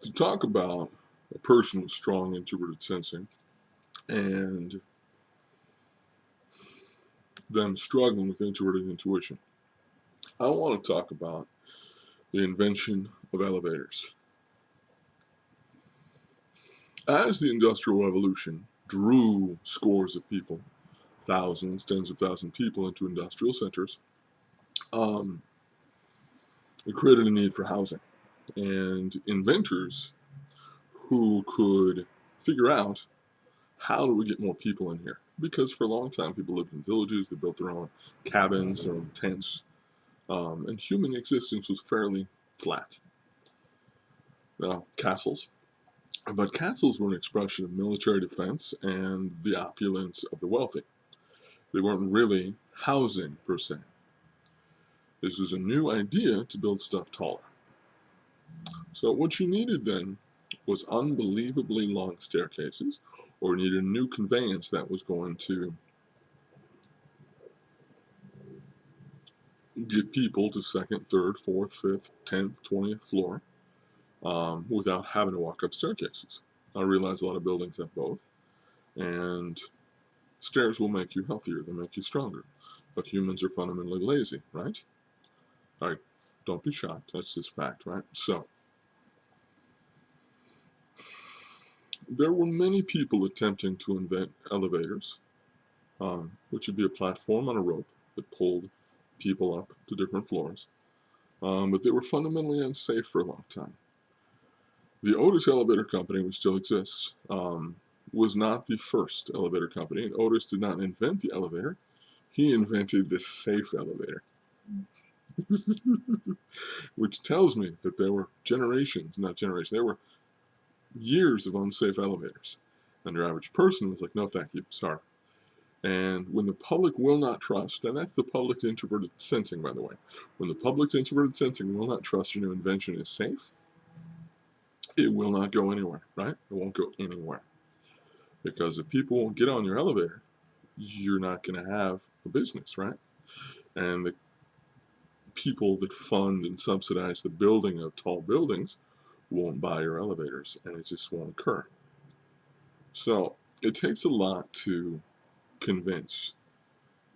to talk about a person with strong introverted sensing and them struggling with introverted intuition. I want to talk about the invention of elevators. As the Industrial Revolution drew scores of people, thousands, tens of thousands of people into industrial centers, it created a need for housing. And inventors who could figure out how do we get more people in here? Because for a long time, people lived in villages, they built their own cabins, their own tents, and human existence was fairly flat. Now, castles. But castles were an expression of military defense and the opulence of the wealthy. They weren't really housing, per se. This was a new idea to build stuff taller. So what you needed then was unbelievably long staircases, or you needed a new conveyance that was going to get people to second, third, fourth, fifth, 10th, 20th floor without having to walk up staircases. I realize a lot of buildings have both, and stairs will make you healthier, they make you stronger. But humans are fundamentally lazy, right? All right, don't be shocked, that's just fact, right? So, there were many people attempting to invent elevators, which would be a platform on a rope that pulled people up to different floors. But they were fundamentally unsafe for a long time. The Otis Elevator Company, which still exists, was not the first elevator company, and Otis did not invent the elevator. He invented the safe elevator, which tells me that there were there were years of unsafe elevators. And your average person was like, no, thank you, sorry. And when the public will not trust, and that's the public's introverted sensing, by the way, when the public's introverted sensing will not trust your new invention is safe, it will not go anywhere, right? It won't go anywhere. Because if people won't get on your elevator, you're not going to have a business, right? And the people that fund and subsidize the building of tall buildings won't buy your elevators, and it just won't occur. So it takes a lot to convince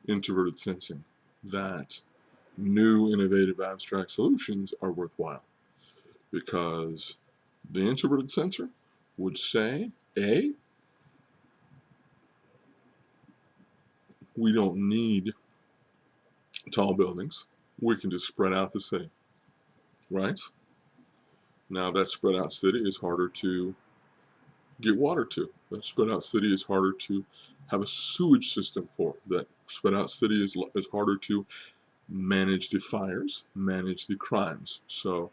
introverted sensing that new innovative abstract solutions are worthwhile, because the introverted sensor would say, A, we don't need tall buildings, we can just spread out the city, right? Now that spread out city is harder to get water to. That spread out city is harder to have a sewage system for. That spread out city is harder to manage the fires, manage the crimes. So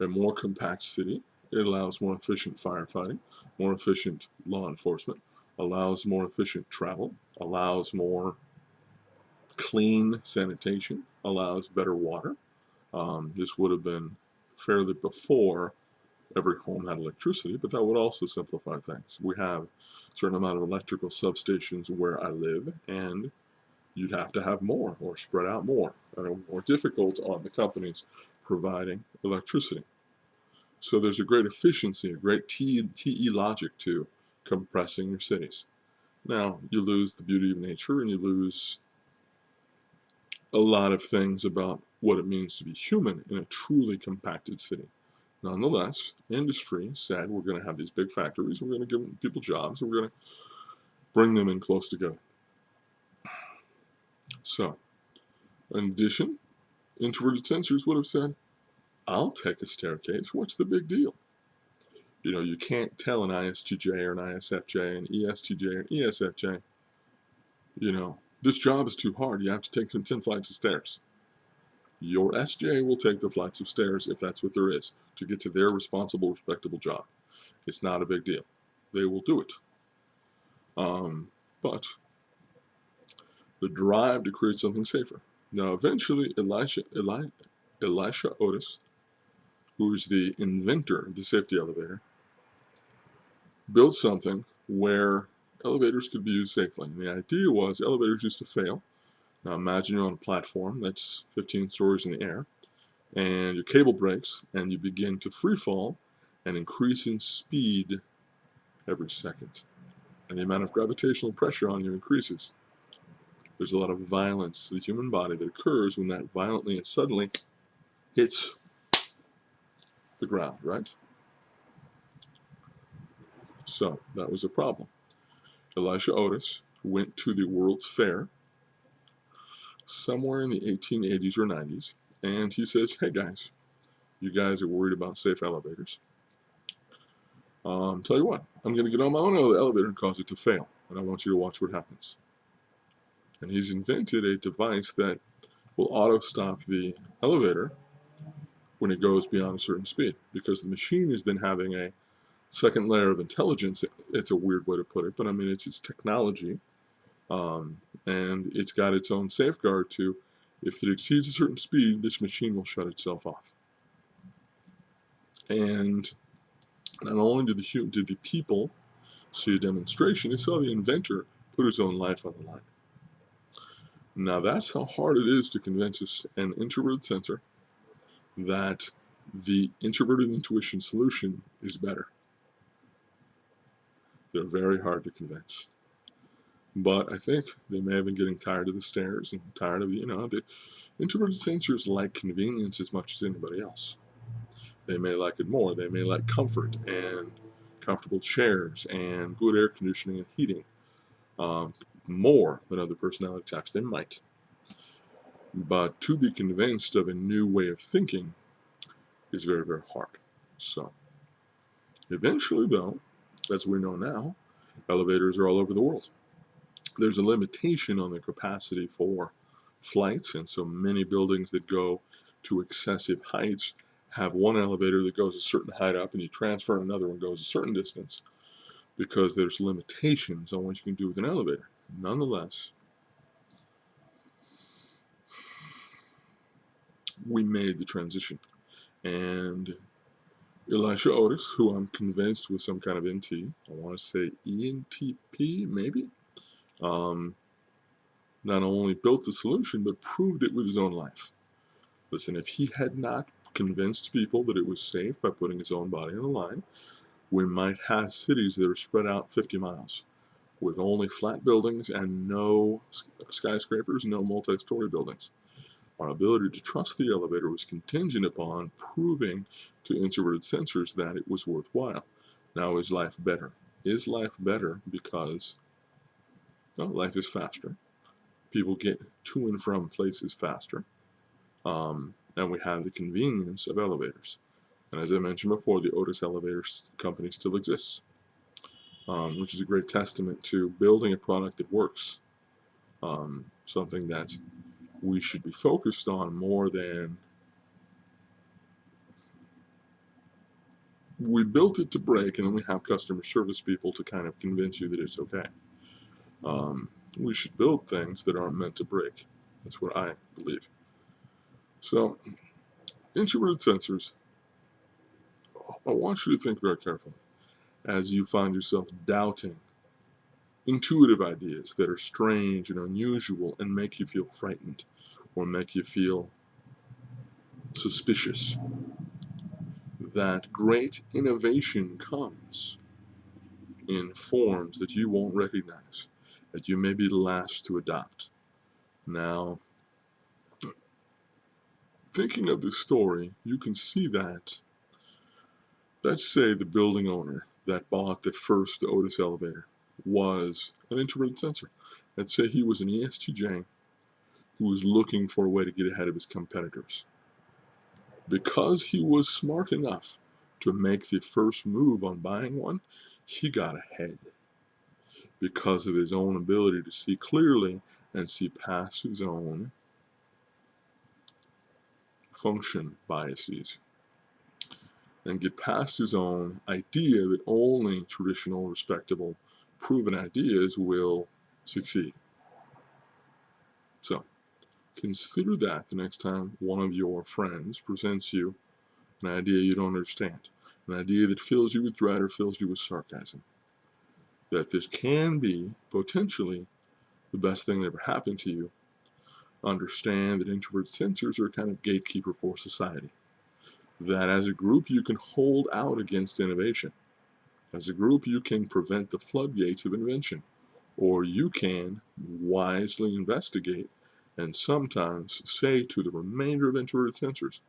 a more compact city, it allows more efficient firefighting, more efficient law enforcement, allows more efficient travel, allows more clean sanitation, allows better water. This would have been fairly before every home had electricity, but that would also simplify things. We have a certain amount of electrical substations where I live, and you'd have to have more or spread out more, and more difficult on the companies providing electricity. So there's a great efficiency, a great TE logic to compressing your cities. Now, you lose the beauty of nature, and you lose a lot of things about what it means to be human in a truly compacted city. Nonetheless, industry said we're going to have these big factories, we're going to give people jobs, and we're going to bring them in close together. So, in addition, introverted sensors would have said, I'll take a staircase, what's the big deal? You know, you can't tell an ISTJ or an ISFJ, an ESTJ or an ESFJ, you know, this job is too hard, you have to take 10 flights of stairs. Your SJ will take the flights of stairs, if that's what there is, to get to their responsible, respectable job. It's not a big deal. They will do it. But the drive to create something safer. Now, eventually, Elisha Otis, who is the inventor of the safety elevator, built something where elevators could be used safely. And the idea was elevators used to fail. Now imagine you're on a platform that's 15 stories in the air, and your cable breaks, and you begin to free fall, and increase in speed every second. And the amount of gravitational pressure on you increases. There's a lot of violence to the human body that occurs when that violently and suddenly hits the ground, right? So that was a problem. Elisha Otis went to the World's Fair somewhere in the 1880s or 90s, and he says, hey guys, you guys are worried about safe elevators. Tell you what, I'm going to get on my own elevator and cause it to fail, and I want you to watch what happens. And he's invented a device that will auto-stop the elevator when it goes beyond a certain speed, because the machine is then having a second layer of intelligence. It's a weird way to put it, but I mean, it's technology, and it's got its own safeguard to, if it exceeds a certain speed, this machine will shut itself off. And not only did the people see a demonstration, they saw the inventor put his own life on the line. Now that's how hard it is to convince an introverted sensor that the introverted intuition solution is better. They're very hard to convince. But I think they may have been getting tired of the stares and tired of, the introverted sensors like convenience as much as anybody else. They may like it more. They may like comfort and comfortable chairs and good air conditioning and heating more than other personality types. They might. But to be convinced of a new way of thinking is very, very hard. So, eventually, though, as we know now, elevators are all over the world. There's a limitation on the capacity for flights, and so many buildings that go to excessive heights have one elevator that goes a certain height up, and you transfer another one goes a certain distance, because there's limitations on what you can do with an elevator. Nonetheless, we made the transition, and Elisha Otis, who I'm convinced was some kind of NT, I want to say ENTP, maybe, not only built the solution, but proved it with his own life. Listen, if he had not convinced people that it was safe by putting his own body on the line, we might have cities that are spread out 50 miles with only flat buildings and no skyscrapers, no multi-story buildings. Our ability to trust the elevator was contingent upon proving to introverted sensors that it was worthwhile. Now, is life better? Is life better because life is faster? People get to and from places faster. And we have the convenience of elevators. And as I mentioned before, the Otis Elevator Company still exists, which is a great testament to building a product that works, something that we should be focused on more than we built it to break, and then we have customer service people to kind of convince you that it's okay. We should build things that aren't meant to break. That's what I believe. So, introverted sensors, I want you to think very carefully as you find yourself doubting intuitive ideas that are strange and unusual and make you feel frightened or make you feel suspicious. That great innovation comes in forms that you won't recognize, that you may be the last to adopt. Now, thinking of this story, you can see that, let's say the building owner that bought the first Otis elevator was an introverted sensor. Let's say he was an ESTJ who was looking for a way to get ahead of his competitors. Because he was smart enough to make the first move on buying one, he got ahead because of his own ability to see clearly and see past his own function biases and get past his own idea that only traditional, respectable, proven ideas will succeed. So, consider that the next time one of your friends presents you an idea you don't understand, an idea that fills you with dread or fills you with sarcasm. That this can be, potentially, the best thing that ever happened to you. Understand that introverted sensors are a kind of gatekeeper for society. that as a group you can hold out against innovation. As a group you can prevent the floodgates of invention, or you can wisely investigate and sometimes say to the remainder of introverted sensors,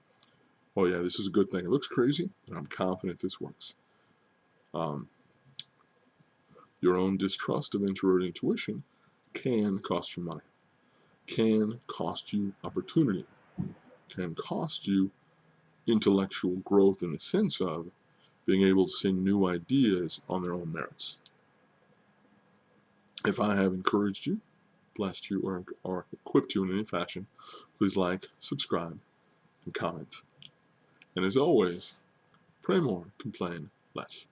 oh yeah, this is a good thing. It looks crazy, but I'm confident this works. Your own distrust of introverted intuition can cost you money, can cost you opportunity, can cost you intellectual growth in the sense of being able to see new ideas on their own merits. If I have encouraged you, blessed you, or equipped you in any fashion, please like, subscribe, and comment. And as always, pray more, complain less.